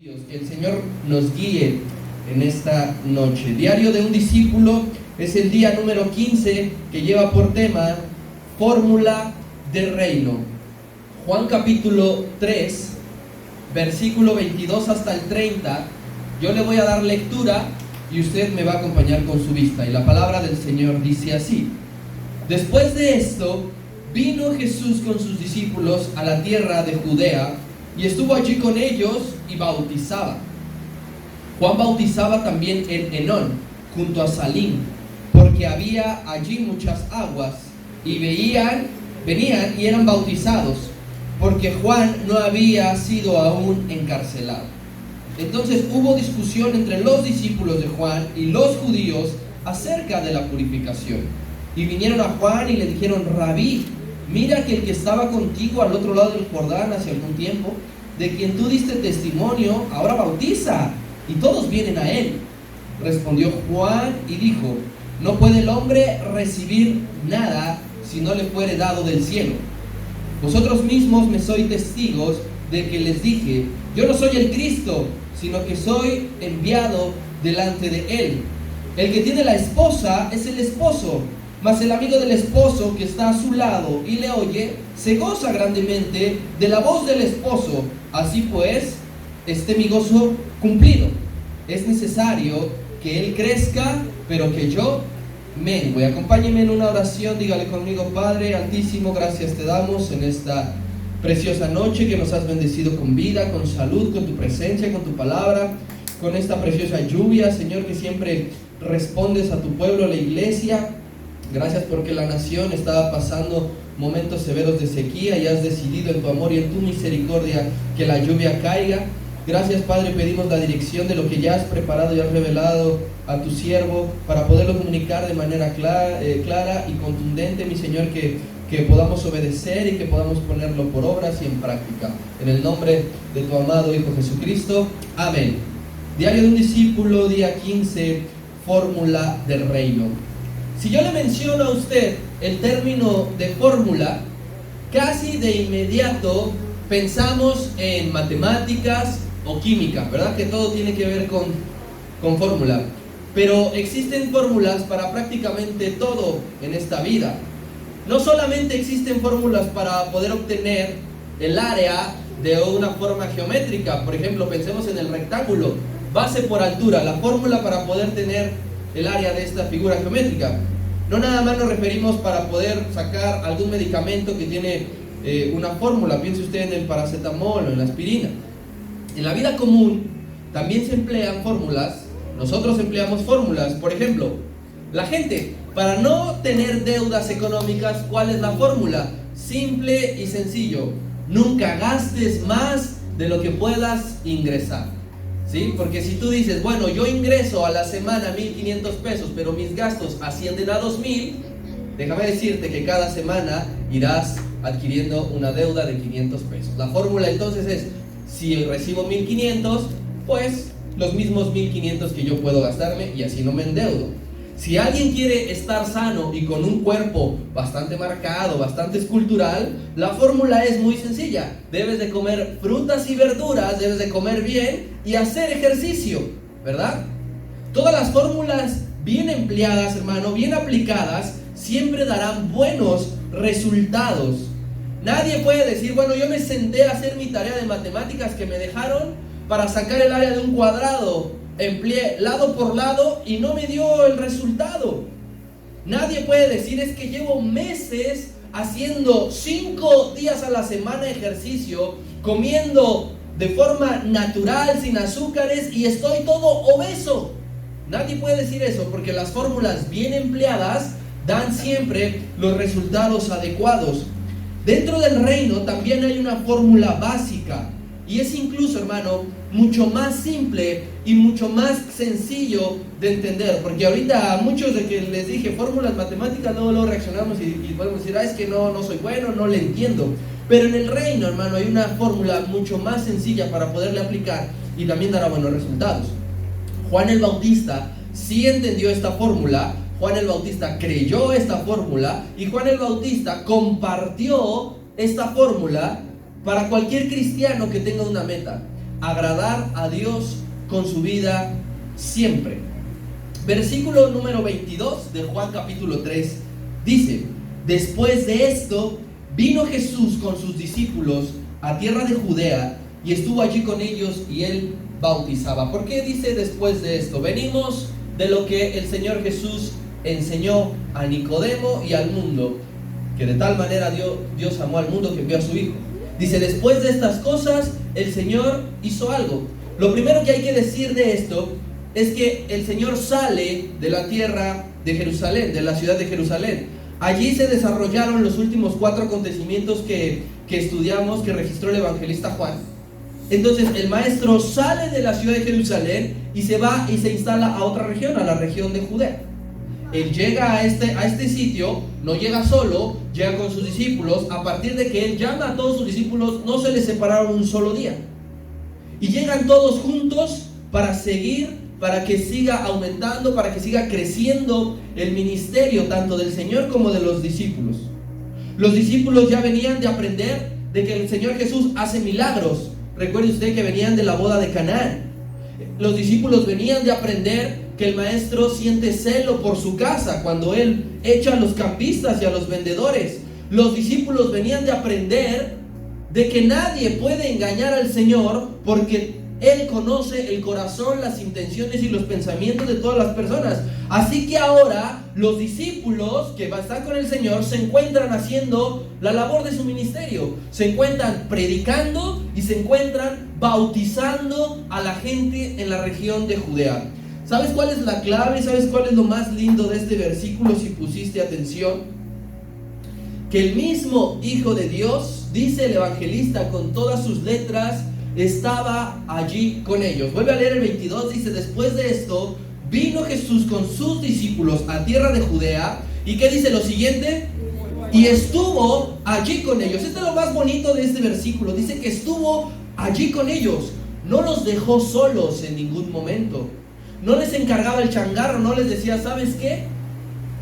Dios, que el Señor nos guíe en esta noche. Diario de un discípulo es el día número 15 que lleva por tema Fórmula del Reino. Juan capítulo 3, versículo 22 hasta el 30. Yo le voy a dar lectura y usted me va a acompañar con su vista. Y la palabra del Señor dice así: Después de esto, vino Jesús con sus discípulos a la tierra de Judea y estuvo allí con ellos y bautizaba. Juan bautizaba también en Enón, junto a Salim, porque había allí muchas aguas, y venían y eran bautizados, porque Juan no había sido aún encarcelado. Entonces hubo discusión entre los discípulos de Juan y los judíos acerca de la purificación. Y vinieron a Juan y le dijeron: Rabí, mira que el que estaba contigo al otro lado del Jordán hace algún tiempo, de quien tú diste testimonio, ahora bautiza, y todos vienen a él. Respondió Juan y dijo: No puede el hombre recibir nada si no le fuere dado del cielo. Vosotros mismos me sois testigos de que les dije: Yo no soy el Cristo, sino que soy enviado delante de él. El que tiene la esposa es el esposo, mas el amigo del esposo que está a su lado y le oye, se goza grandemente de la voz del esposo. Así pues, esté mi gozo cumplido. Es necesario que él crezca, pero que yo mengue. Acompáñeme en una oración, dígale conmigo: Padre Altísimo, gracias te damos en esta preciosa noche que nos has bendecido con vida, con salud, con tu presencia, con tu palabra, con esta preciosa lluvia, Señor, que siempre respondes a tu pueblo, a la iglesia. Gracias porque la nación estaba pasando momentos severos de sequía y has decidido en tu amor y en tu misericordia que la lluvia caiga. Gracias, Padre, pedimos la dirección de lo que ya has preparado y has revelado a tu siervo para poderlo comunicar de manera clara y contundente, mi Señor, que podamos obedecer y que podamos ponerlo por obras y en práctica. En el nombre de tu amado Hijo Jesucristo. Amén. Diario de un discípulo, día 15, Fórmula del Reino. Si yo le menciono a usted el término de fórmula, casi de inmediato pensamos en matemáticas o química, ¿verdad? Que todo tiene que ver con fórmula. Pero existen fórmulas para prácticamente todo en esta vida. No solamente existen fórmulas para poder obtener el área de una forma geométrica. Por ejemplo, pensemos en el rectángulo, base por altura, la fórmula para poder tener el área de esta figura geométrica. No nada más nos referimos para poder sacar algún medicamento que tiene una fórmula. Piense usted en el paracetamol o en la aspirina. En la vida común también se emplean fórmulas. Nosotros empleamos fórmulas. Por ejemplo, la gente, para no tener deudas económicas, ¿cuál es la fórmula? Simple y sencillo: nunca gastes más de lo que puedas ingresar. ¿Sí? Porque si tú dices, bueno, yo ingreso a la semana 1,500 pesos, pero mis gastos ascienden a 2,000, déjame decirte que cada semana irás adquiriendo una deuda de 500 pesos. La fórmula entonces es: si recibo 1,500, pues los mismos 1,500 que yo puedo gastarme, y así no me endeudo. Si alguien quiere estar sano y con un cuerpo bastante marcado, bastante escultural, la fórmula es muy sencilla: debes de comer frutas y verduras, debes de comer bien y hacer ejercicio, ¿verdad? Todas las fórmulas bien empleadas, hermano, bien aplicadas, siempre darán buenos resultados. Nadie puede decir: bueno, yo me senté a hacer mi tarea de matemáticas que me dejaron para sacar el área de un cuadrado, empleé lado por lado y no me dio el resultado. Nadie puede decir: es que llevo meses haciendo 5 días a la semana ejercicio, comiendo de forma natural, sin azúcares, y estoy todo obeso. Nadie puede decir eso, porque las fórmulas bien empleadas dan siempre los resultados adecuados. Dentro del reino también hay una fórmula básica, y es incluso, hermano, mucho más simple y mucho más sencillo de entender. Porque ahorita a muchos de que les dije fórmulas matemáticas, luego reaccionamos y podemos decir: es que no soy bueno, no le entiendo. Pero en el reino, hermano, hay una fórmula mucho más sencilla para poderle aplicar y también dará buenos resultados. Juan el Bautista sí entendió esta fórmula. Juan el Bautista creyó esta fórmula, y Juan el Bautista compartió esta fórmula para cualquier cristiano que tenga una meta. agradar a Dios con su vida siempre. Versículo número 22 de Juan capítulo 3 dice: después de esto vino Jesús con sus discípulos a tierra de Judea y estuvo allí con ellos y él bautizaba. ¿Por qué dice después de esto? Venimos de lo que el Señor Jesús enseñó a Nicodemo y al mundo, que de tal manera Dios amó al mundo que envió a su Hijo. Dice, después de estas cosas el Señor hizo algo. Lo primero que hay que decir de esto es que el Señor sale de la tierra de Jerusalén, de la ciudad de Jerusalén. Allí se desarrollaron los últimos 4 acontecimientos que estudiamos, que registró el evangelista Juan. Entonces el maestro sale de la ciudad de Jerusalén y se va y se instala a otra región, a la región de Judea. Él llega a este sitio, no llega solo, llega con sus discípulos. A partir de que él llama a todos sus discípulos, no se les separaron un solo día. Y llegan todos juntos para seguir, para que siga aumentando, para que siga creciendo el ministerio tanto del Señor como de los discípulos. Los discípulos ya venían de aprender de que el Señor Jesús hace milagros. Recuerde usted que venían de la boda de Canaán. Los discípulos venían de aprender que el maestro siente celo por su casa cuando él echa a los campistas y a los vendedores. Los discípulos venían de aprender de que nadie puede engañar al Señor porque Él conoce el corazón, las intenciones y los pensamientos de todas las personas. Así que ahora los discípulos que están con el Señor se encuentran haciendo la labor de su ministerio. Se encuentran predicando y se encuentran bautizando a la gente en la región de Judea. ¿Sabes cuál es la clave? ¿Sabes cuál es lo más lindo de este versículo si pusiste atención? Que el mismo Hijo de Dios, dice el evangelista con todas sus letras, estaba allí con ellos. Vuelve a leer el 22, dice, después de esto vino Jesús con sus discípulos a tierra de Judea. ¿Y qué dice lo siguiente? Y estuvo allí con ellos. Esto es lo más bonito de este versículo. Dice que estuvo allí con ellos. No los dejó solos en ningún momento. No les encargaba el changarro, no les decía, ¿sabes qué?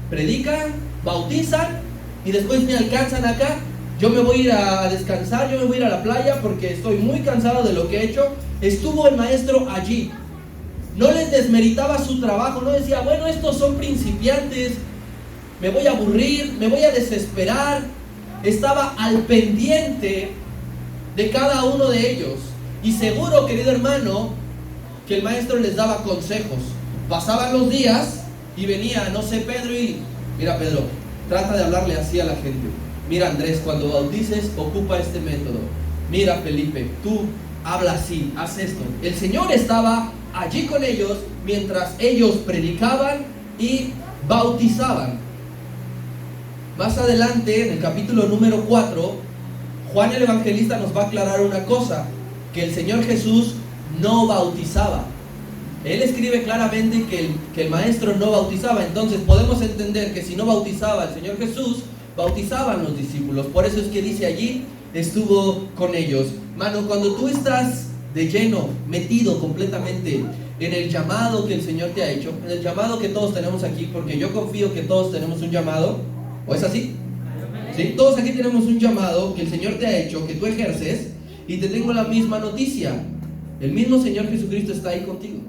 Predican, bautizan y después me alcanzan acá. Yo me voy a ir a descansar, yo me voy a ir a la playa porque estoy muy cansado de lo que he hecho. Estuvo el maestro allí. No les desmeritaba su trabajo, no decía, bueno, estos son principiantes, me voy a aburrir, me voy a desesperar. Estaba al pendiente de cada uno de ellos. Y seguro, querido hermano, que el maestro les daba consejos. Pasaban los días y venía, no sé, Pedro, y mira, Pedro, trata de hablarle así a la gente. Mira, Andrés, cuando bautices, ocupa este método. Mira, Felipe, tú habla así, haz esto. El Señor estaba allí con ellos mientras ellos predicaban y bautizaban. Más adelante, en el capítulo número 4, Juan el Evangelista nos va a aclarar una cosa, que el Señor Jesús no bautizaba. Él escribe claramente que el maestro no bautizaba. Entonces podemos entender que si no bautizaba el Señor Jesús, bautizaban los discípulos. Por eso es que dice allí, estuvo con ellos. Mano, cuando tú estás de lleno, metido completamente en el llamado que el Señor te ha hecho, en el llamado que todos tenemos aquí, porque yo confío que todos tenemos un llamado, ¿o es así? ¿Sí? Todos aquí tenemos un llamado que el Señor te ha hecho, que tú ejerces, y te tengo la misma noticia. El mismo Señor Jesucristo está ahí contigo.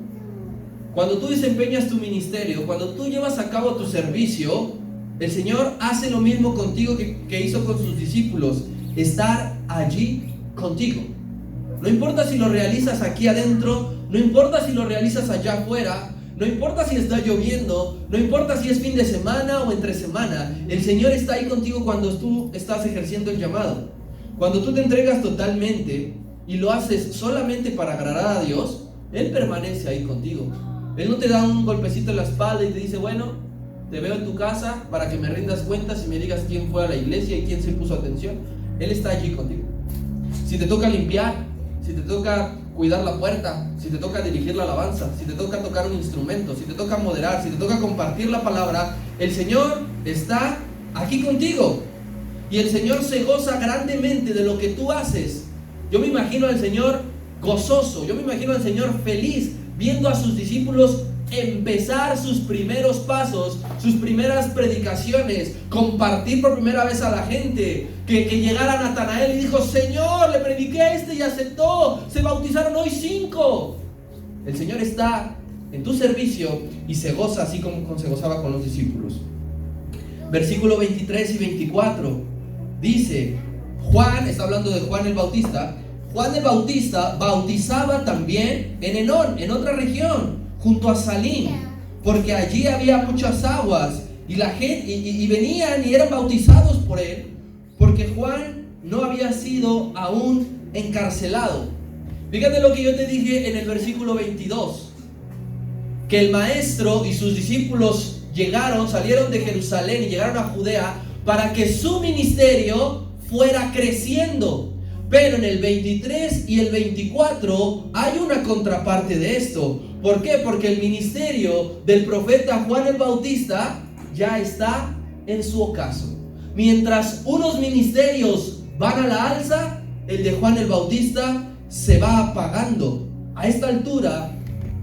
Cuando tú desempeñas tu ministerio, cuando tú llevas a cabo tu servicio, el Señor hace lo mismo contigo que hizo con sus discípulos, estar allí contigo. No importa si lo realizas aquí adentro, no importa si lo realizas allá afuera, no importa si está lloviendo, no importa si es fin de semana o entre semana, el Señor está ahí contigo cuando tú estás ejerciendo el llamado. Cuando tú te entregas totalmente y lo haces solamente para agradar a Dios, Él permanece ahí contigo. Él no te da un golpecito en la espalda y te dice, bueno, te veo en tu casa para que me rindas cuentas y me digas quién fue a la iglesia y quién se puso atención. Él está allí contigo. Si te toca limpiar, si te toca cuidar la puerta, si te toca dirigir la alabanza, si te toca tocar un instrumento, si te toca moderar, si te toca compartir la palabra, el Señor está aquí contigo. Y el Señor se goza grandemente de lo que tú haces. Yo me imagino al Señor gozoso, yo me imagino al Señor feliz viendo a sus discípulos empezar sus primeros pasos, sus primeras predicaciones, compartir por primera vez a la gente, que llegara Natanael y dijo: Señor, le prediqué a este y aceptó, se bautizaron hoy 5. El Señor está en tu servicio y se goza así como se gozaba con los discípulos. Versículo 23 y 24 dice: Juan, está hablando de Juan el Bautista. Juan el Bautista bautizaba también en Enón, en otra región, junto a Salim, porque allí había muchas aguas, y la gente y venían y eran bautizados por él, porque Juan no había sido aún encarcelado. Fíjate lo que yo te dije en el versículo 22, que el maestro y sus discípulos salieron de Jerusalén y llegaron a Judea para que su ministerio fuera creciendo. Pero en el 23 y el 24 hay una contraparte de esto. ¿Por qué? Porque el ministerio del profeta Juan el Bautista ya está en su ocaso. Mientras unos ministerios van a la alza, el de Juan el Bautista se va apagando. A esta altura,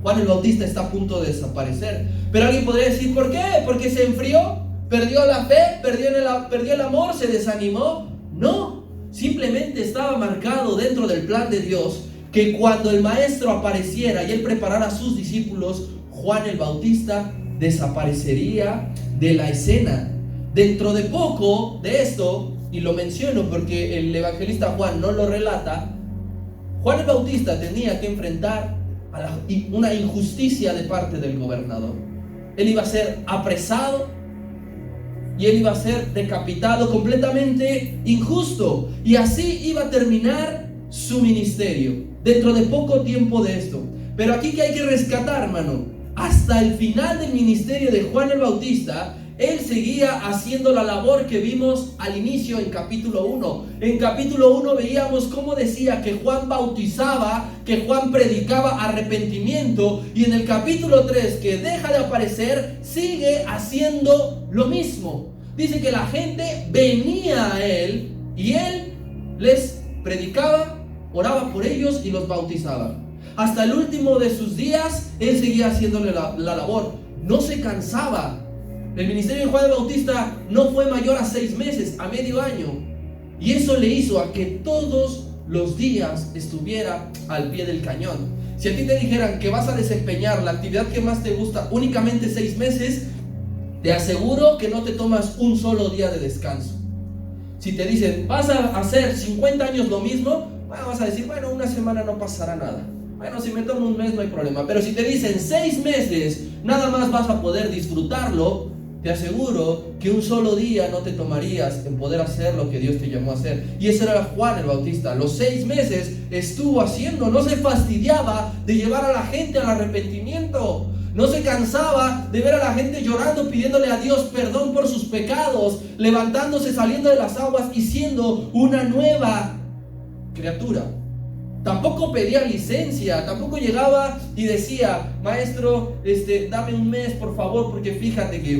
Juan el Bautista está a punto de desaparecer. Pero alguien podría decir: ¿por qué? ¿Porque se enfrió? ¿Perdió la fe? ¿Perdió el amor? ¿Se desanimó? No. Simplemente estaba marcado dentro del plan de Dios que cuando el maestro apareciera y él preparara a sus discípulos, Juan el Bautista desaparecería de la escena. Dentro de poco de esto, y lo menciono porque el evangelista Juan no lo relata, Juan el Bautista tenía que enfrentar una injusticia de parte del gobernador. Él iba a ser apresado y él iba a ser decapitado, completamente injusto, y así iba a terminar su ministerio dentro de poco tiempo de esto. Pero aquí que hay que rescatar, hermano, hasta el final del ministerio de Juan el Bautista, él seguía haciendo la labor que vimos al inicio en capítulo 1. En capítulo 1 veíamos cómo decía que Juan bautizaba, que Juan predicaba arrepentimiento, y en el capítulo 3, que deja de aparecer, sigue haciendo lo mismo. Dice que la gente venía a él y él les predicaba, oraba por ellos y los bautizaba. Hasta el último de sus días, él seguía haciéndole la labor. No se cansaba. El ministerio de Juan el Bautista no fue mayor a 6 meses, a medio año. Y eso le hizo a que todos los días estuviera al pie del cañón. Si a ti te dijeran que vas a desempeñar la actividad que más te gusta únicamente 6 meses, te aseguro que no te tomas un solo día de descanso. Si te dicen: vas a hacer 50 años lo mismo, bueno, vas a decir: bueno, una semana no pasará nada. Bueno, si me tomo un mes no hay problema. Pero si te dicen 6 meses, nada más vas a poder disfrutarlo, te aseguro que un solo día no te tomarías en poder hacer lo que Dios te llamó a hacer. Y ese era Juan el Bautista. Los 6 meses estuvo haciendo, no se fastidiaba de llevar a la gente al arrepentimiento. No se cansaba de ver a la gente llorando, pidiéndole a Dios perdón por sus pecados, levantándose, saliendo de las aguas y siendo una nueva criatura. Tampoco pedía licencia, tampoco llegaba y decía: maestro, dame un mes por favor, porque fíjate que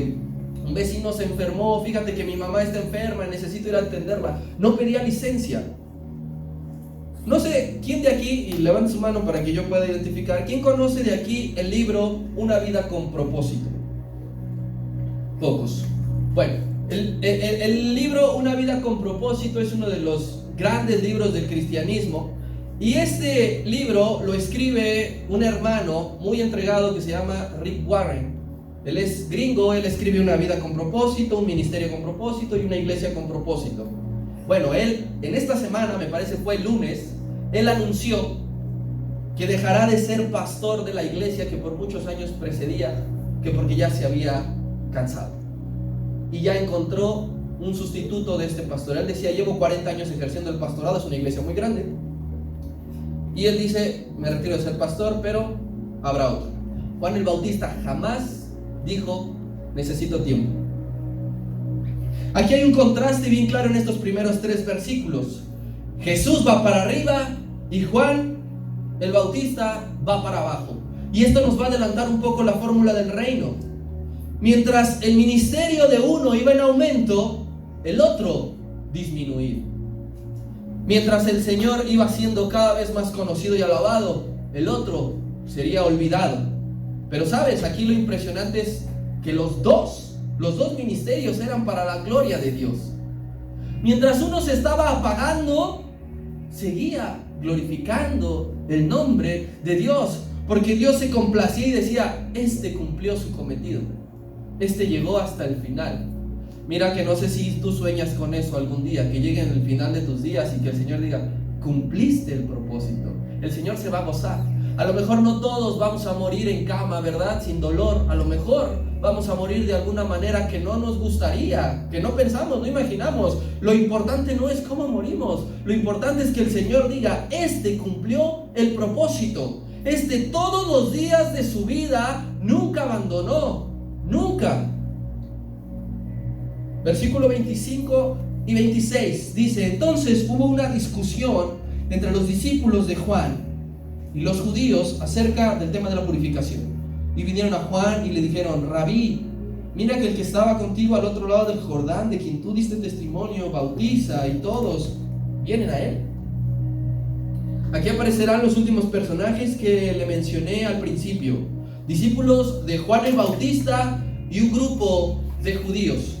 un vecino se enfermó, fíjate que mi mamá está enferma, necesito ir a atenderla. No pedía licencia. No sé, ¿quién de aquí, y levante su mano para que yo pueda identificar, quién conoce de aquí el libro Una vida con propósito? Pocos. Bueno, el libro Una vida con propósito es uno de los grandes libros del cristianismo. Y este libro lo escribe un hermano muy entregado que se llama Rick Warren. Él es gringo, él escribe Una vida con propósito, un ministerio con propósito y una iglesia con propósito. Bueno, él en esta semana, me parece fue el lunes, él anunció que dejará de ser pastor de la iglesia que por muchos años precedía, que porque ya se había cansado. Y ya encontró un sustituto de este pastor. Él decía: llevo 40 años ejerciendo el pastorado, es una iglesia muy grande. Y él dice: me retiro de ser pastor, pero habrá otro. Juan el Bautista jamás dijo: necesito tiempo. Aquí hay un contraste bien claro en estos primeros 3 versículos. Jesús va para arriba y Juan el Bautista va para abajo. Y esto nos va a adelantar un poco la fórmula del reino. Mientras el ministerio de uno iba en aumento, el otro disminuía. Mientras el Señor iba siendo cada vez más conocido y alabado, el otro sería olvidado. Pero sabes, aquí lo impresionante es que los dos ministerios eran para la gloria de Dios. Mientras uno se estaba apagando, seguía glorificando el nombre de Dios, porque Dios se complacía y decía: este cumplió su cometido, este llegó hasta el final. Mira que no sé si tú sueñas con eso algún día, que llegue en el final de tus días y que el Señor diga: cumpliste el propósito. El Señor se va a gozar. A lo mejor no todos vamos a morir en cama, ¿verdad? Sin dolor. A lo mejor vamos a morir de alguna manera que no nos gustaría, que no pensamos, no imaginamos. Lo importante no es cómo morimos. Lo importante es que el Señor diga: este cumplió el propósito. Este todos los días de su vida nunca abandonó. Nunca. Versículo 25 y 26 dice: entonces hubo una discusión entre los discípulos de Juan y los judíos acerca del tema de la purificación. Y vinieron a Juan y le dijeron: Rabí, mira que el que estaba contigo al otro lado del Jordán, de quien tú diste testimonio, bautiza, y todos vienen a él. Aquí aparecerán los últimos personajes que le mencioné al principio: discípulos de Juan el Bautista y un grupo de judíos.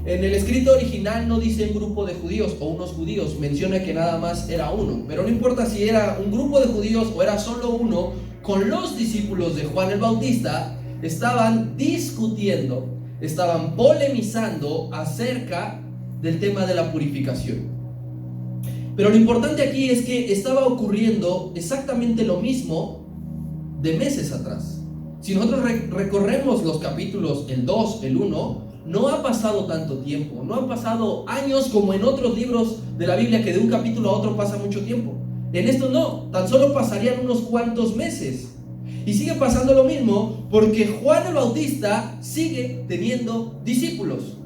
En el escrito original no dice un grupo de judíos o unos judíos, menciona que nada más era uno. Pero no importa si era un grupo de judíos o era solo uno, con los discípulos de Juan el Bautista estaban discutiendo, estaban polemizando acerca del tema de la purificación. Pero lo importante aquí es que estaba ocurriendo exactamente lo mismo de meses atrás. Si nosotros recorremos los capítulos, el 2, el 1, no ha pasado tanto tiempo, no han pasado años como en otros libros de la Biblia, que de un capítulo a otro pasa mucho tiempo. En esto no, tan solo pasarían unos cuantos meses. Y sigue pasando lo mismo porque Juan el Bautista sigue teniendo discípulos.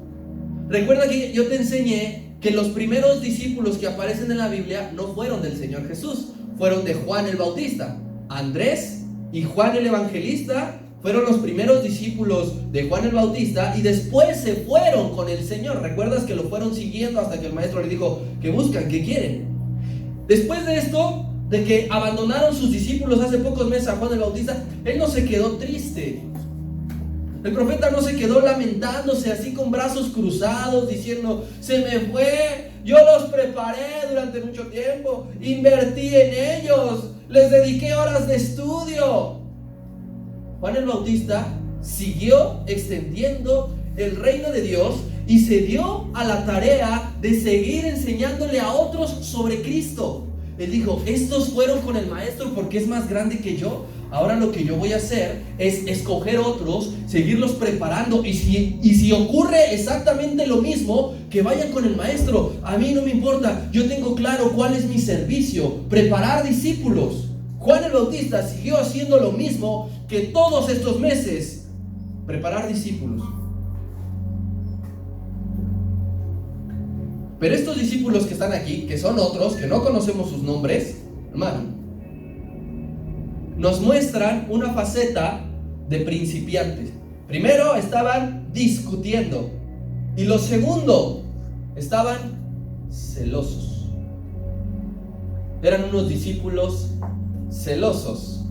Recuerda que yo te enseñé que los primeros discípulos que aparecen en la Biblia no fueron del Señor Jesús, fueron de Juan el Bautista. Andrés y Juan el Evangelista fueron los primeros discípulos de Juan el Bautista y después se fueron con el Señor. ¿Recuerdas que lo fueron siguiendo hasta que el maestro le dijo: ¿qué buscan? ¿Qué quieren? Después de esto, de que abandonaron sus discípulos hace pocos meses a Juan el Bautista, él no se quedó triste. El profeta no se quedó lamentándose así con brazos cruzados diciendo: se me fue, yo los preparé durante mucho tiempo, invertí en ellos, les dediqué horas de estudio. Juan el Bautista siguió extendiendo el reino de Dios y se dio a la tarea de seguir enseñándole a otros sobre Cristo. Él dijo: estos fueron con el maestro porque es más grande que yo. Ahora lo que yo voy a hacer es escoger otros, seguirlos preparando, y si ocurre exactamente lo mismo, que vayan con el maestro. A mí no me importa, yo tengo claro cuál es mi servicio: preparar discípulos. Juan el Bautista siguió haciendo lo mismo que todos estos meses: preparar discípulos. Pero estos discípulos que están aquí, que son otros, que no conocemos sus nombres, hermano, nos muestran una faceta de principiantes. Primero, estaban discutiendo. Y lo segundo, estaban celosos. Eran unos discípulos celosos.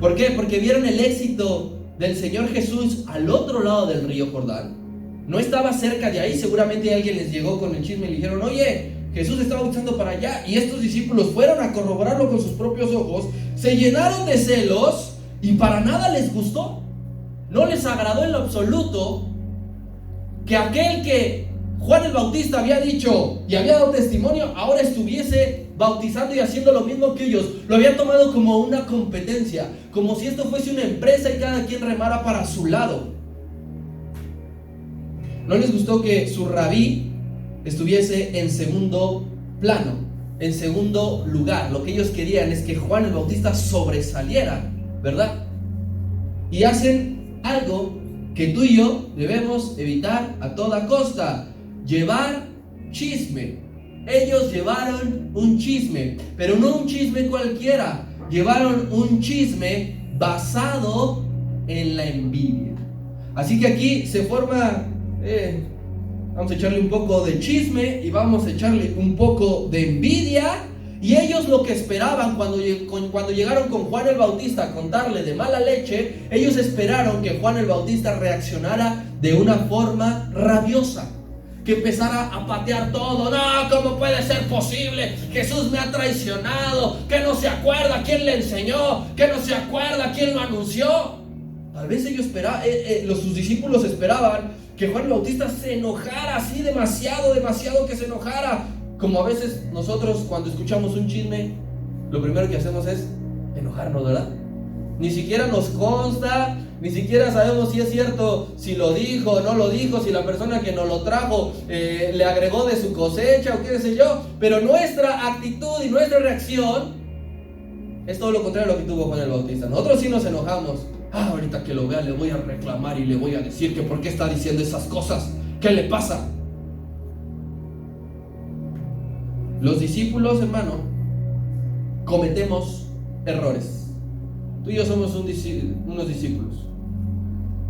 ¿Por qué? Porque vieron el éxito del Señor Jesús al otro lado del río Jordán. No estaba cerca de ahí. Seguramente alguien les llegó con el chisme y le dijeron: oye, Jesús está bautizando para allá. Y estos discípulos fueron a corroborarlo con sus propios ojos, se llenaron de celos y para nada les gustó. No les agradó en lo absoluto que aquel que Juan el Bautista había dicho y había dado testimonio ahora estuviese bautizando y haciendo lo mismo que ellos. Lo habían tomado como una competencia, como si esto fuese una empresa y cada quien remara para su lado. No les gustó que su rabí estuviese en segundo plano, en segundo lugar. Lo que ellos querían es que Juan el Bautista sobresaliera, ¿verdad? Y hacen algo que tú y yo debemos evitar a toda costa: llevar chisme. Ellos llevaron un chisme, pero no un chisme cualquiera. Llevaron un chisme basado en la envidia. Así que aquí se forma, vamos a echarle un poco de chisme y vamos a echarle un poco de envidia. Y ellos lo que esperaban cuando llegaron con Juan el Bautista a contarle de mala leche, ellos esperaron que Juan el Bautista reaccionara de una forma rabiosa, que empezara a patear todo. No, ¿cómo puede ser posible? Jesús me ha traicionado, que no se acuerda quién le enseñó, que no se acuerda quién lo anunció. Tal vez ellos sus discípulos esperaban que Juan el Bautista se enojara así demasiado que se enojara. Como a veces nosotros cuando escuchamos un chisme, lo primero que hacemos es enojarnos, ¿verdad? Ni siquiera nos consta, ni siquiera sabemos si es cierto, si lo dijo o no lo dijo, si la persona que nos lo trajo le agregó de su cosecha o qué sé yo. Pero nuestra actitud y nuestra reacción es todo lo contrario a lo que tuvo Juan el Bautista. Nosotros sí nos enojamos. Ahorita que lo vea le voy a reclamar y le voy a decir que por qué está diciendo esas cosas. ¿Qué le pasa? Los discípulos, hermano, cometemos errores. Tú y yo somos unos discípulos.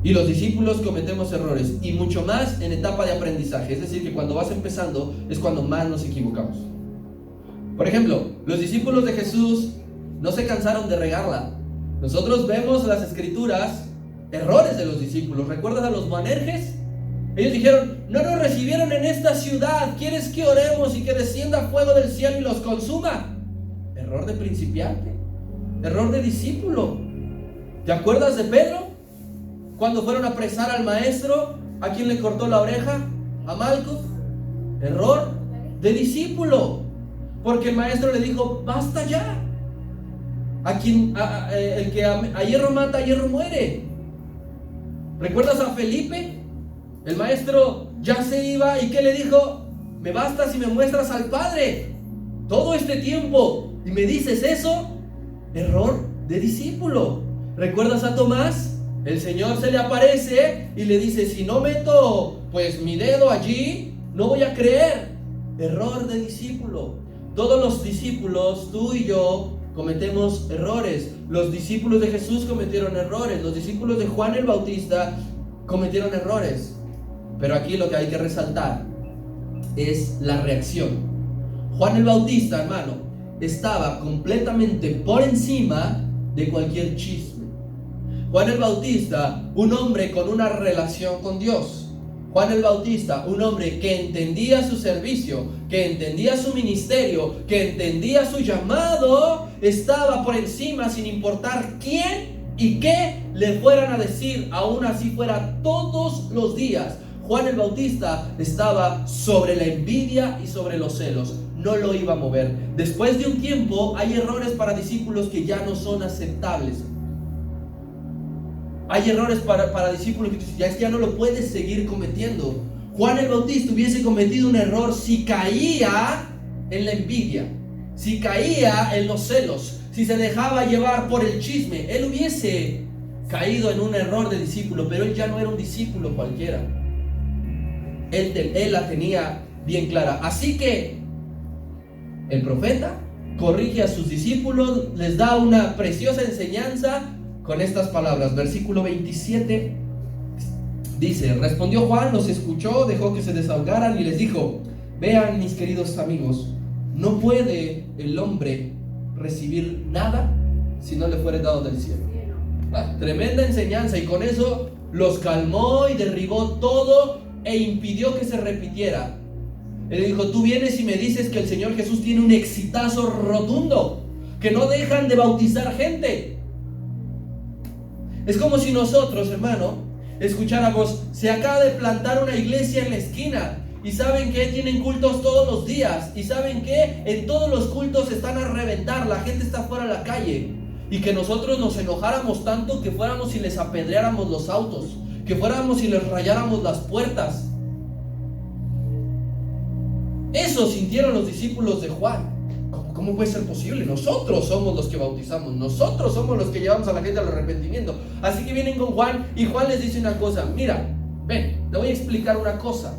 Y los discípulos cometemos errores. Y mucho más en etapa de aprendizaje. Es decir, que cuando vas empezando es cuando más nos equivocamos. Por ejemplo, los discípulos de Jesús no se cansaron de regarla. Nosotros vemos las escrituras, errores de los discípulos. ¿Recuerdas a los Boanerges? Ellos dijeron, no nos recibieron en esta ciudad, ¿quieres que oremos y que descienda fuego del cielo y los consuma? Error de principiante, error de discípulo. ¿Te acuerdas de Pedro? Cuando fueron a apresar al maestro, ¿a quién le cortó la oreja? A Malco. Error de discípulo, porque el maestro le dijo, basta ya. El que a hierro mata, a hierro muere. ¿Recuerdas a Felipe? El maestro ya se iba y ¿qué le dijo? Me basta si me muestras al Padre. Todo este tiempo y me dices eso. Error de discípulo. ¿Recuerdas a Tomás? El Señor se le aparece y le dice, si no meto pues mi dedo allí, no voy a creer. Error de discípulo. Todos los discípulos, tú y yo, cometemos errores. Los discípulos de Jesús cometieron errores. Los discípulos de Juan el Bautista cometieron errores. Pero aquí lo que hay que resaltar es la reacción. Juan el Bautista, hermano, estaba completamente por encima de cualquier chisme. Juan el Bautista, un hombre con una relación con Dios. Juan el Bautista, un hombre que entendía su servicio, que entendía su ministerio, que entendía su llamado, estaba por encima sin importar quién y qué le fueran a decir, aún así fuera todos los días. Juan el Bautista estaba sobre la envidia y sobre los celos. No lo iba a mover. Después de un tiempo hay errores para discípulos que ya no son aceptables. Hay errores para discípulos que ya no lo puedes seguir cometiendo. Juan el Bautista hubiese cometido un error si caía en la envidia, si caía en los celos, si se dejaba llevar por el chisme. Él hubiese caído en un error de discípulo, pero él ya no era un discípulo cualquiera. Él la tenía bien clara. Así que el profeta corrige a sus discípulos, les da una preciosa enseñanza con estas palabras. Versículo 27 dice, respondió Juan, los escuchó, dejó que se desahogaran y les dijo, vean mis queridos amigos, no puede el hombre recibir nada si no le fuere dado del cielo. Tremenda enseñanza, y con eso los calmó y derribó todo e impidió que se repitiera. Él dijo, tú vienes y me dices que el Señor Jesús tiene un exitazo rotundo, que no dejan de bautizar gente. Es como si nosotros, hermano, escucháramos, se acaba de plantar una iglesia en la esquina, y saben que tienen cultos todos los días, y saben que en todos los cultos están a reventar, la gente está fuera de la calle, y que nosotros nos enojáramos tanto que fuéramos y les apedreáramos los autos, que fuéramos y les rayáramos las puertas. Eso sintieron los discípulos de Juan. ¿Cómo puede ser posible? Nosotros somos los que bautizamos, nosotros somos los que llevamos a la gente al arrepentimiento. Así que vienen con Juan y Juan les dice una cosa, mira, ven, te voy a explicar una cosa.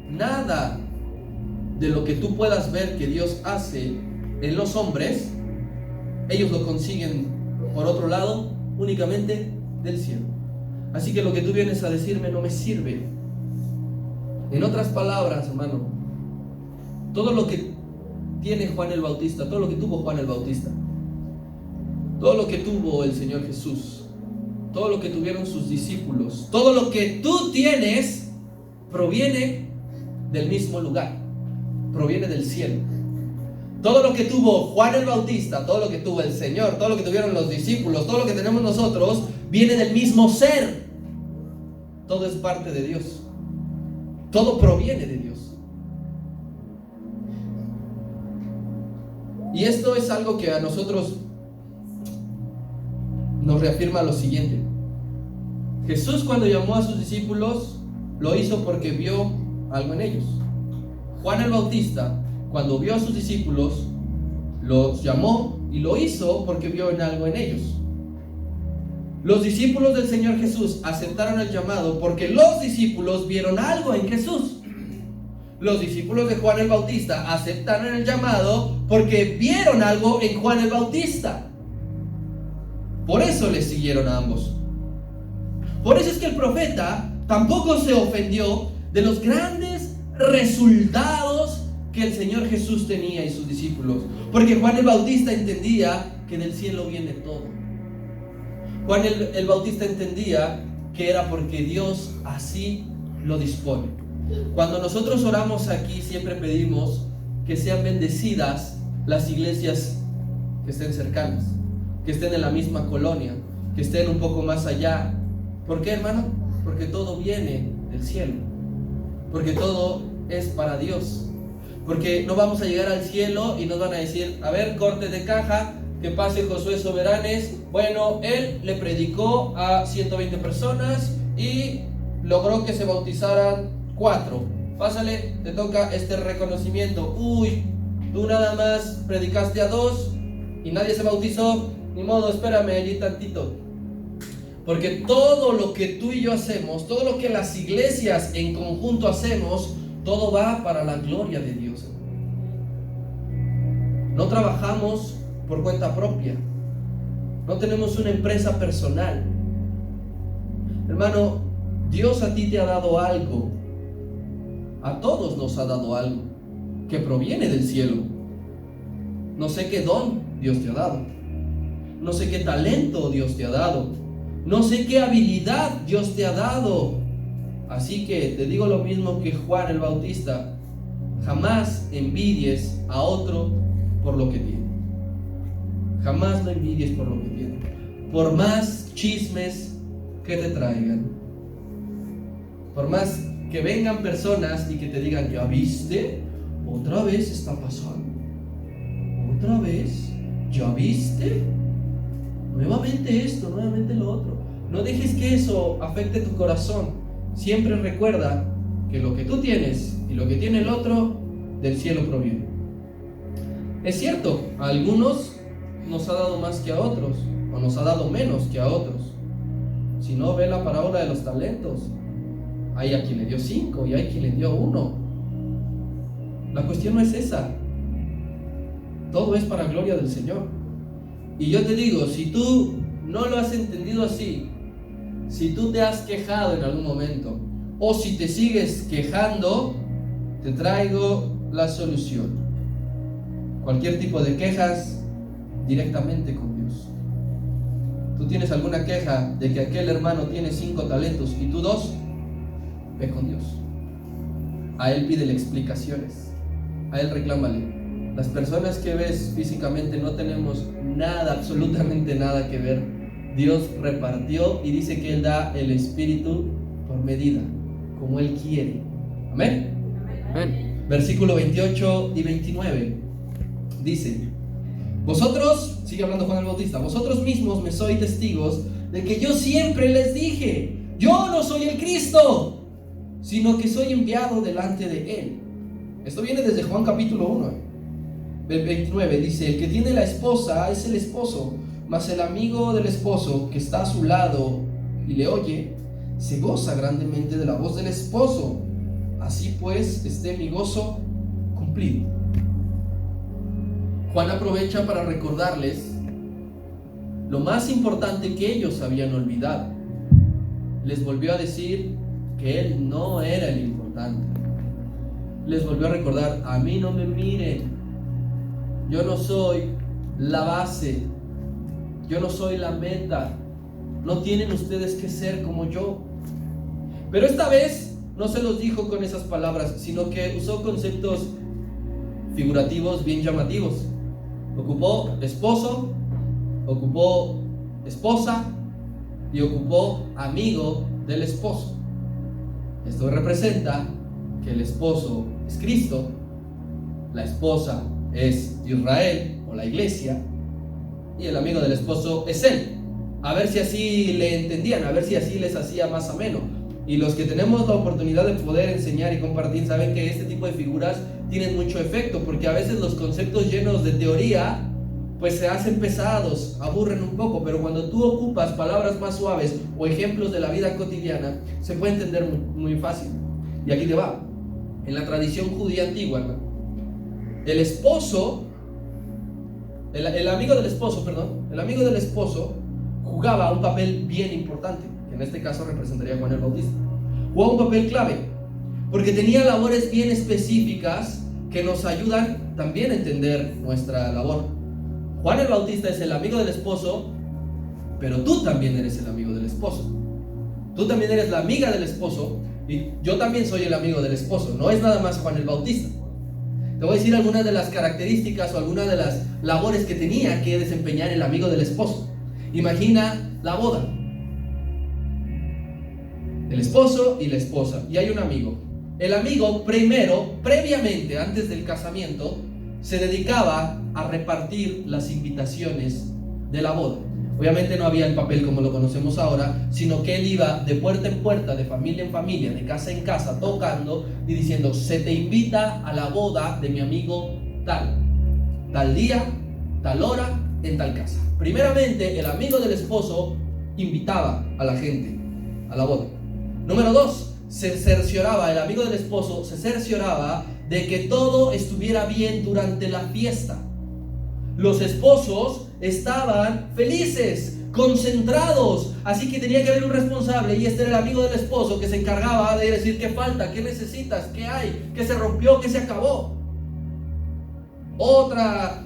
Nada de lo que tú puedas ver que Dios hace en los hombres, ellos lo consiguen por otro lado, únicamente del cielo. Así que lo que tú vienes a decirme no me sirve. En otras palabras, hermano, todo lo que tiene Juan el Bautista, todo lo que tuvo Juan el Bautista, todo lo que tuvo el Señor Jesús, todo lo que tuvieron sus discípulos, todo lo que tú tienes proviene del mismo lugar, proviene del cielo. Todo lo que tuvo Juan el Bautista, todo lo que tuvo el Señor, todo lo que tuvieron los discípulos, todo lo que tenemos nosotros, viene del mismo ser. Todo es parte de Dios. Todo proviene de Dios. Y esto es algo que a nosotros nos reafirma lo siguiente. Jesús, cuando llamó a sus discípulos, lo hizo porque vio algo en ellos. Juan el Bautista, cuando vio a sus discípulos, los llamó y lo hizo porque vio en algo en ellos. Los discípulos del Señor Jesús aceptaron el llamado porque los discípulos vieron algo en Jesús. Los discípulos de Juan el Bautista aceptaron el llamado porque vieron algo en Juan el Bautista. Por eso les siguieron a ambos. Por eso es que el profeta tampoco se ofendió de los grandes resultados que el Señor Jesús tenía y sus discípulos, porque Juan el Bautista entendía que del cielo viene todo. Juan el Bautista entendía que era porque Dios así lo dispone. Cuando nosotros oramos aquí, siempre pedimos que sean bendecidas las iglesias que estén cercanas, que estén en la misma colonia, que estén un poco más allá. ¿Por qué, hermano? Porque todo viene del cielo, porque todo es para Dios. Porque no vamos a llegar al cielo y nos van a decir, a ver, corte de caja, que pase Josué Soberanes. Bueno, él le predicó a 120 personas y logró que se bautizaran 4. Pásale, te toca este reconocimiento. Uy, tú nada más predicaste a 2 y nadie se bautizó. Ni modo, espérame allí tantito. Porque todo lo que tú y yo hacemos, todo lo que las iglesias en conjunto hacemos, todo va para la gloria de Dios. No trabajamos por cuenta propia. No tenemos una empresa personal. Hermano, Dios a ti te ha dado algo. A todos nos ha dado algo que proviene del cielo. No sé qué don Dios te ha dado. No sé qué talento Dios te ha dado. No sé qué habilidad Dios te ha dado. Así que te digo lo mismo que Juan el Bautista: jamás envidies a otro por lo que tiene. Jamás lo envidies por lo que tiene. Por más chismes que te traigan, por más que vengan personas y que te digan, ¿ya viste? Otra vez está pasando. Otra vez, ¿ya viste? Nuevamente esto, nuevamente lo otro. No dejes que eso afecte tu corazón. Siempre recuerda que lo que tú tienes y lo que tiene el otro, del cielo proviene. Es cierto, a algunos nos ha dado más que a otros, o nos ha dado menos que a otros. Si no, ve la parábola de los talentos. Hay a quien le dio 5 y hay quien le dio 1. La cuestión no es esa. Todo es para gloria del Señor. Y yo te digo, si tú no lo has entendido así, si tú te has quejado en algún momento, o si te sigues quejando, te traigo la solución. Cualquier tipo de quejas, directamente con Dios. Tú tienes alguna queja de que aquel hermano tiene 5 talentos y tú 2, ve con Dios. A Él pídele explicaciones, a Él reclámale. Las personas que ves físicamente no tenemos nada, absolutamente nada que ver. Dios repartió y dice que Él da el Espíritu por medida, como Él quiere. Amén. Amén. Versículo 28 y 29 dice: vosotros, sigue hablando Juan el Bautista, vosotros mismos me sois testigos de que yo siempre les dije, yo no soy el Cristo, sino que soy enviado delante de Él. Esto viene desde Juan capítulo 1. 29 dice: el que tiene la esposa es el esposo, mas el amigo del esposo que está a su lado y le oye, se goza grandemente de la voz del esposo. Así pues, esté mi gozo cumplido. Juan aprovecha para recordarles lo más importante que ellos habían olvidado. Les volvió a decir que él no era el importante. Les volvió a recordar: a mí no me miren, yo no soy la base, yo no soy la meta, no tienen ustedes que ser como yo. Pero esta vez no se los dijo con esas palabras, sino que usó conceptos figurativos bien llamativos. Ocupó esposo, ocupó esposa y ocupó amigo del esposo. Esto representa que el esposo es Cristo, la esposa es Israel o la iglesia, y el amigo del esposo es él. A ver si así le entendían, a ver si así les hacía más ameno. Y los que tenemos la oportunidad de poder enseñar y compartir saben que este tipo de figuras tienen mucho efecto, porque a veces los conceptos llenos de teoría pues se hacen pesados, aburren un poco, pero cuando tú ocupas palabras más suaves o ejemplos de la vida cotidiana, se puede entender muy fácil. Y aquí te va. En la tradición judía antigua, el esposo, el amigo del esposo jugaba un papel bien importante, que en este caso representaría a Juan el Bautista. Jugaba un papel clave, porque tenía labores bien específicas que nos ayudan también a entender nuestra labor. Juan el Bautista es el amigo del esposo, pero tú también eres el amigo del esposo. Tú también eres la amiga del esposo, y yo también soy el amigo del esposo. No es nada más Juan el Bautista. Te voy a decir algunas de las características o algunas de las labores que tenía que desempeñar el amigo del esposo. Imagina la boda. El esposo y la esposa, y hay un amigo. El amigo previamente, antes del casamiento, se dedicaba a repartir las invitaciones de la boda. Obviamente no había el papel como lo conocemos ahora, sino que él iba de puerta en puerta, de familia en familia, de casa en casa, tocando y diciendo: se te invita a la boda de mi amigo tal día, tal hora, en tal casa. Primeramente, el amigo del esposo invitaba a la gente a la boda. Número 2, el amigo del esposo se cercioraba de que todo estuviera bien durante la fiesta. Los esposos estaban felices, concentrados, así que tenía que haber un responsable, y este era el amigo del esposo que se encargaba de decir qué falta, qué necesitas, qué hay, qué se rompió, qué se acabó. Otra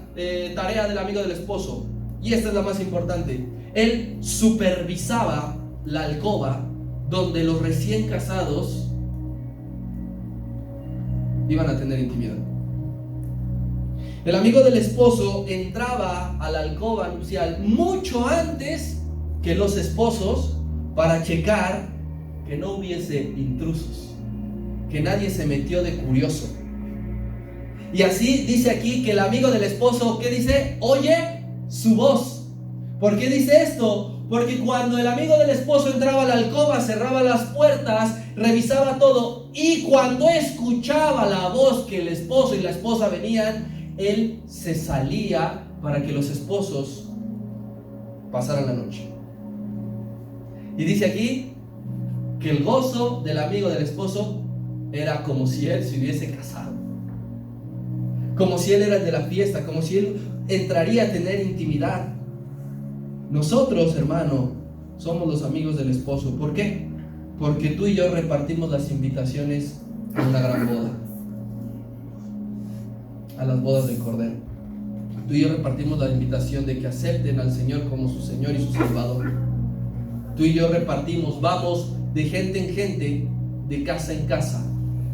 tarea del amigo del esposo, y esta es la más importante: él supervisaba la alcoba donde los recién casados iban a tener intimidad. El amigo del esposo entraba a la alcoba nupcial mucho antes que los esposos para checar que no hubiese intrusos, que nadie se metió de curioso. Y así dice aquí que el amigo del esposo, ¿qué dice? Oye su voz. ¿Por qué dice esto? Porque cuando el amigo del esposo entraba a la alcoba, cerraba las puertas, revisaba todo, y cuando escuchaba la voz que el esposo y la esposa venían, él se salía para que los esposos pasaran la noche. Y dice aquí que el gozo del amigo del esposo era como si él se hubiese casado, como si él era el de la fiesta, como si él entraría a tener intimidad. Nosotros, hermano, somos los amigos del esposo. ¿Por qué? Porque tú y yo repartimos las invitaciones a una gran boda, a las bodas del Cordero. Tú y yo repartimos la invitación de que acepten al Señor como su Señor y su Salvador. Tú y yo repartimos, vamos de gente en gente, de casa en casa,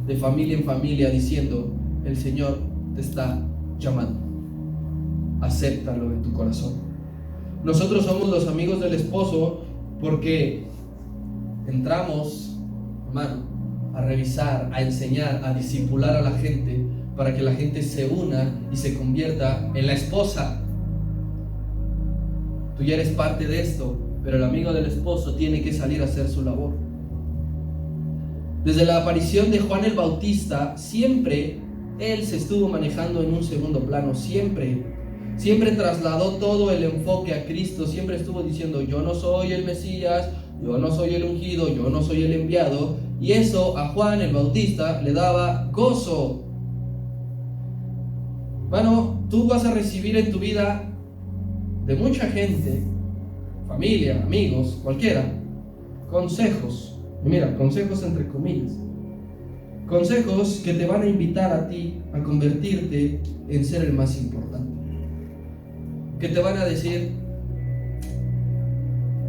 de familia en familia, diciendo: el Señor te está llamando, acéptalo en tu corazón. Nosotros somos los amigos del esposo porque entramos, hermano, a revisar, a enseñar, a discipular a la gente, para que la gente se una y se convierta en la esposa. Tú ya eres parte de esto, pero el amigo del esposo tiene que salir a hacer su labor. Desde la aparición de Juan el Bautista, siempre él se estuvo manejando en un segundo plano, siempre trasladó todo el enfoque a Cristo, siempre estuvo diciendo: yo no soy el Mesías, yo no soy el ungido, yo no soy el enviado. Y eso a Juan el Bautista le daba gozo. Bueno, tú vas a recibir en tu vida de mucha gente, familia, amigos, cualquiera, consejos. Mira, consejos entre comillas. Consejos que te van a invitar a ti a convertirte en ser el más importante. que te van a decir,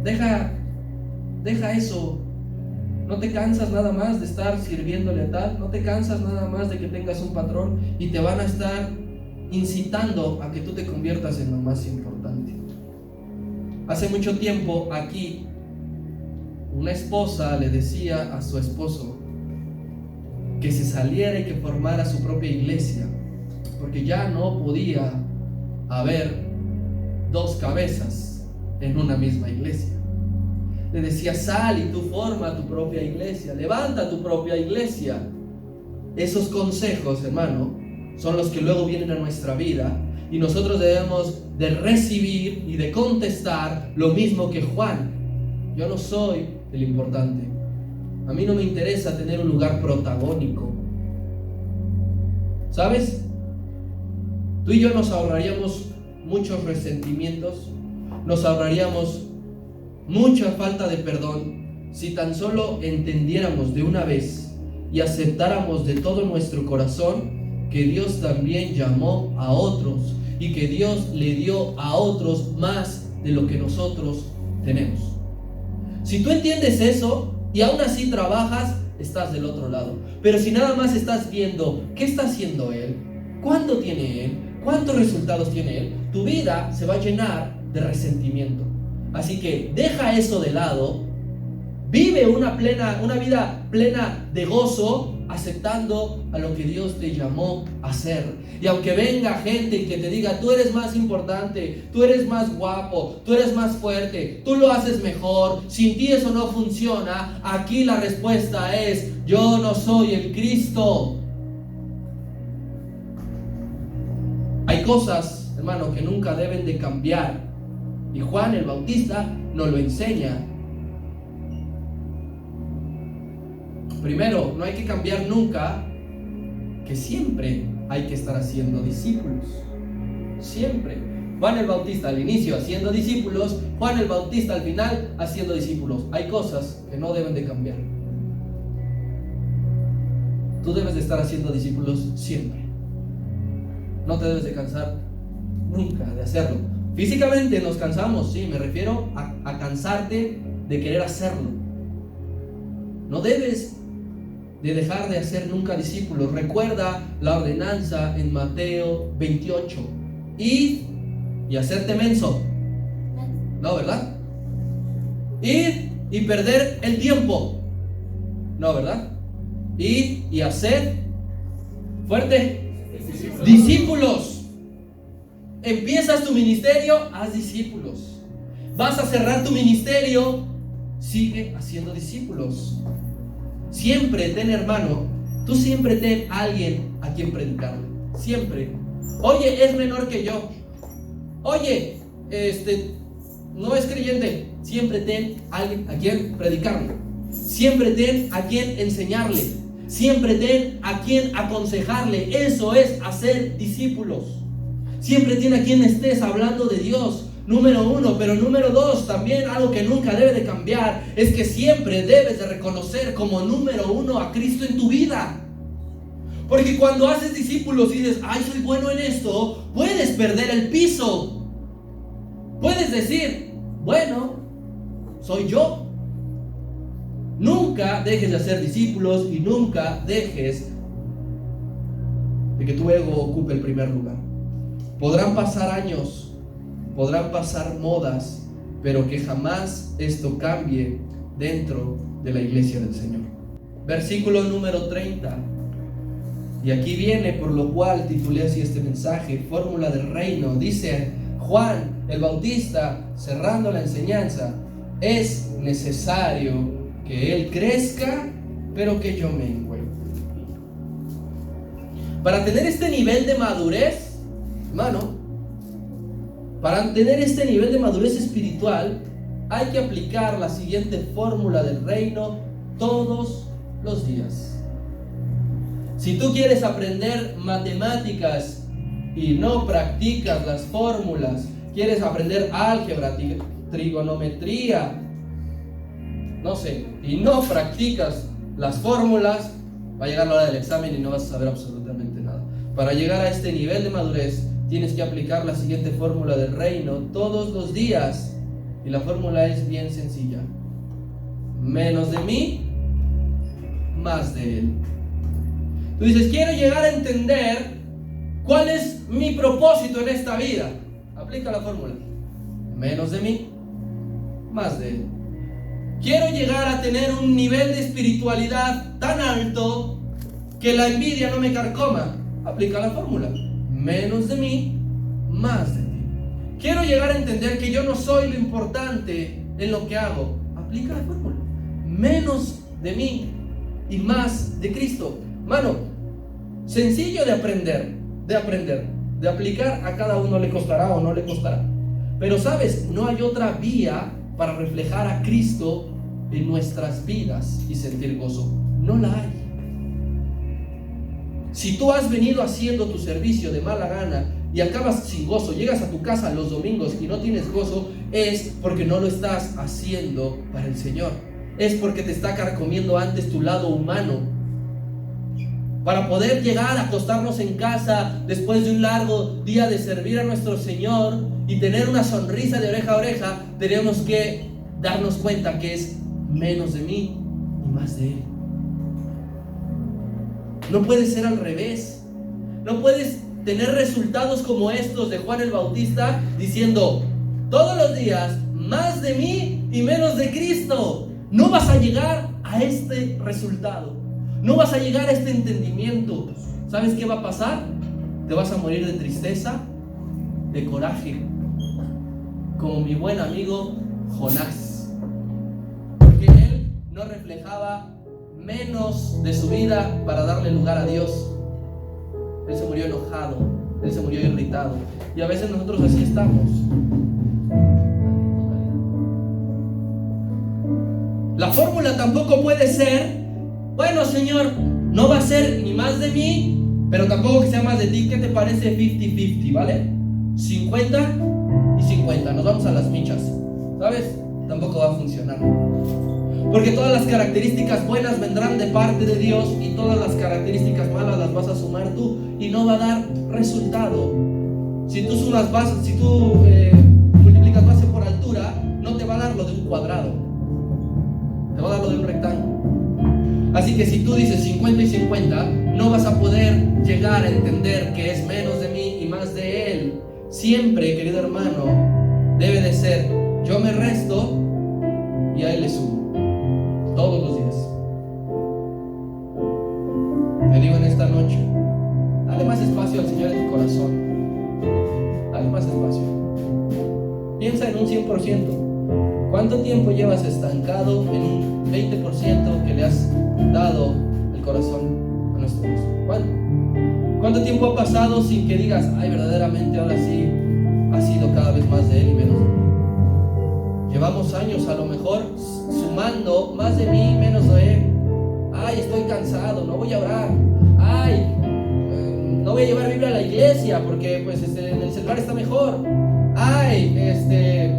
deja eso, no te cansas nada más de estar sirviéndole a tal, no te cansas nada más de que tengas un patrón, y te van a estar incitando a que tú te conviertas en lo más importante. Hace mucho tiempo aquí, una esposa le decía a su esposo que se saliera y que formara su propia iglesia, porque ya no podía haber dos cabezas en una misma iglesia. Le decía, sal y tú forma tu propia iglesia, levanta tu propia iglesia. Esos consejos, hermano, son los que luego vienen a nuestra vida, y nosotros debemos de recibir y de contestar lo mismo que Juan. Yo no soy el importante. A mí no me interesa tener un lugar protagónico. ¿Sabes? Tú y yo nos ahorraríamos muchos resentimientos, nos ahorraríamos mucha falta de perdón si tan solo entendiéramos de una vez y aceptáramos de todo nuestro corazón que Dios también llamó a otros y que Dios le dio a otros más de lo que nosotros tenemos. Si tú entiendes eso y aún así trabajas, estás del otro lado. Pero si nada más estás viendo qué está haciendo Él, cuánto tiene Él, cuántos resultados tiene Él, tu vida se va a llenar de resentimiento. Así que deja eso de lado, vive una vida plena de gozo, aceptando a lo que Dios te llamó a hacer. Y aunque venga gente y que te diga, tú eres más importante, tú eres más guapo, tú eres más fuerte, tú lo haces mejor, sin ti eso no funciona, aquí la respuesta es, yo no soy el Cristo. Hay cosas, hermano, que nunca deben de cambiar, y Juan el Bautista nos lo enseña. Primero, no hay que cambiar nunca, que siempre hay que estar haciendo discípulos. Siempre. Juan el Bautista al inicio haciendo discípulos, Juan el Bautista al final haciendo discípulos. Hay cosas que no deben de cambiar. Tú debes de estar haciendo discípulos siempre. No te debes de cansar nunca de hacerlo. Físicamente nos cansamos, sí, me refiero a cansarte de querer hacerlo. No debes de dejar de hacer nunca discípulos. Recuerda la ordenanza en Mateo 28. Id y hacerte menso. No, ¿verdad? Id y perder el tiempo. No, ¿verdad? Id y hacer fuerte discípulos. Empiezas tu ministerio, haz discípulos. Vas a cerrar tu ministerio, sigue haciendo discípulos. Siempre ten, hermano, tú siempre ten a alguien a quien predicarle. Siempre. Oye, es menor que yo. Oye, no es creyente. Siempre ten a alguien a quien predicarle. Siempre ten a quien enseñarle. Siempre ten a quien aconsejarle. Eso es hacer discípulos. Siempre ten a quien estés hablando de Dios. Número uno, pero número dos, también algo que nunca debe de cambiar es que siempre debes de reconocer como número uno a Cristo en tu vida. Porque cuando haces discípulos y dices, ay, soy bueno en esto, puedes perder el piso. Puedes decir, bueno, soy yo. Nunca dejes de hacer discípulos y nunca dejes de que tu ego ocupe el primer lugar. Podrán pasar años, podrán pasar modas, pero que jamás esto cambie dentro de la iglesia del Señor. Versículo número 30. Y aquí viene por lo cual titulé así este mensaje, Fórmula del Reino. Dice Juan el Bautista, cerrando la enseñanza, es necesario que Él crezca, pero que yo mengüe. Para tener este nivel de madurez, hermano, para tener este nivel de madurez espiritual, hay que aplicar la siguiente fórmula del reino todos los días. Si tú quieres aprender matemáticas y no practicas las fórmulas, quieres aprender álgebra, trigonometría, no sé, y no practicas las fórmulas, va a llegar la hora del examen y no vas a saber absolutamente nada. Para llegar a este nivel de madurez, tienes que aplicar la siguiente fórmula del reino todos los días. Y la fórmula es bien sencilla: menos de mí, más de Él. Tú dices, quiero llegar a entender cuál es mi propósito en esta vida. Aplica la fórmula: menos de mí, más de Él. Quiero llegar a tener un nivel de espiritualidad tan alto que la envidia no me carcoma. Aplica la fórmula: menos de mí, más de ti. Quiero llegar a entender que yo no soy lo importante en lo que hago. Aplica la fórmula: menos de mí y más de Cristo. Mano, sencillo de aprender, de aplicar. A cada uno le costará o no le costará. Pero sabes, no hay otra vía para reflejar a Cristo en nuestras vidas y sentir gozo. No la hay. Si tú has venido haciendo tu servicio de mala gana y acabas sin gozo, llegas a tu casa los domingos y no tienes gozo, es porque no lo estás haciendo para el Señor. Es porque te está carcomiendo antes tu lado humano. Para poder llegar a acostarnos en casa después de un largo día de servir a nuestro Señor y tener una sonrisa de oreja a oreja, tenemos que darnos cuenta que es menos de mí y más de Él. No puede ser al revés. No puedes tener resultados como estos de Juan el Bautista diciendo todos los días más de mí y menos de Cristo. No vas a llegar a este resultado. No vas a llegar a este entendimiento. ¿Sabes qué va a pasar? Te vas a morir de tristeza, de coraje, como mi buen amigo Jonás, porque él no reflejaba menos de su vida para darle lugar a Dios. Él se murió enojado, él se murió irritado, y a veces nosotros así estamos. La fórmula tampoco puede ser: bueno, Señor, no va a ser ni más de mí, pero tampoco que sea más de ti. ¿Qué te parece 50-50, vale? 50 y 50, nos vamos a las michas, ¿sabes? Tampoco va a funcionar. Porque todas las características buenas vendrán de parte de Dios y todas las características malas las vas a sumar tú y no va a dar resultado. Si tú multiplicas base por altura, no te va a dar lo de un cuadrado, te va a dar lo de un rectángulo. Así que si tú dices 50 y 50, no vas a poder llegar a entender que es menos de mí y más de Él. Siempre, querido hermano, debe de ser: yo me resto y a Él le sumo. Todos los días. Te digo en esta noche, dale más espacio al Señor en tu corazón. Dale más espacio. Piensa en un 100%. ¿Cuánto tiempo llevas estancado en un 20% que le has dado el corazón a nuestro Dios? ¿Cuánto tiempo ha pasado sin que digas: ay, verdaderamente ahora sí ha sido cada vez más de Él y menos de mí? Llevamos años a lo mejor sumando más de mí y menos de Él. Ay, estoy cansado, no voy a orar. Ay, no voy a llevar Biblia a la iglesia porque pues en el celular está mejor. Ay,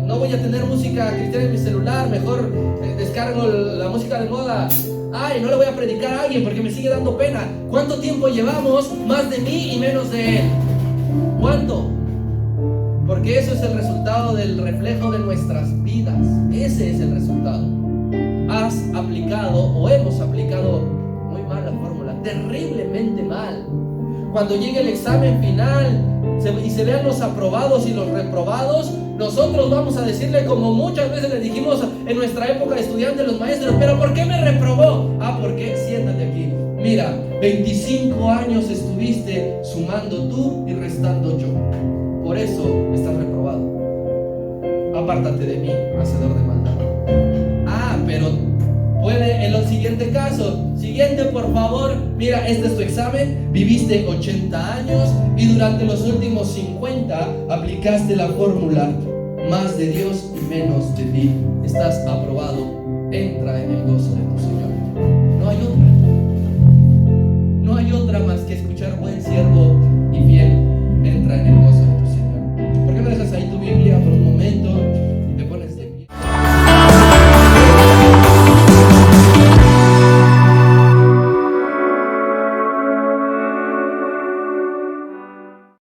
no voy a tener música cristiana en mi celular, mejor descargo la música de moda. Ay, no le voy a predicar a alguien porque me sigue dando pena. ¿Cuánto tiempo llevamos más de mí y menos de Él? ¿Cuánto? Porque eso es el resultado del reflejo de nuestras vidas. Ese es el resultado. Has aplicado o hemos aplicado muy mal la fórmula, terriblemente mal. Cuando llegue el examen final y se vean los aprobados y los reprobados, nosotros vamos a decirle, como muchas veces le dijimos en nuestra época de estudiante a los maestros: ¿pero por qué me reprobó? Ah, ¿por qué? Siéntate aquí. Mira, 25 años estuviste sumando tú y restando yo. Por eso estás reprobado. Apártate de mí, hacedor de maldad. Ah, pero puede en el siguiente caso. Siguiente, por favor. Mira, este es tu examen. Viviste 80 años y durante los últimos 50 aplicaste la fórmula: más de Dios y menos de ti. Estás aprobado. Entra en el gozo de tu Señor.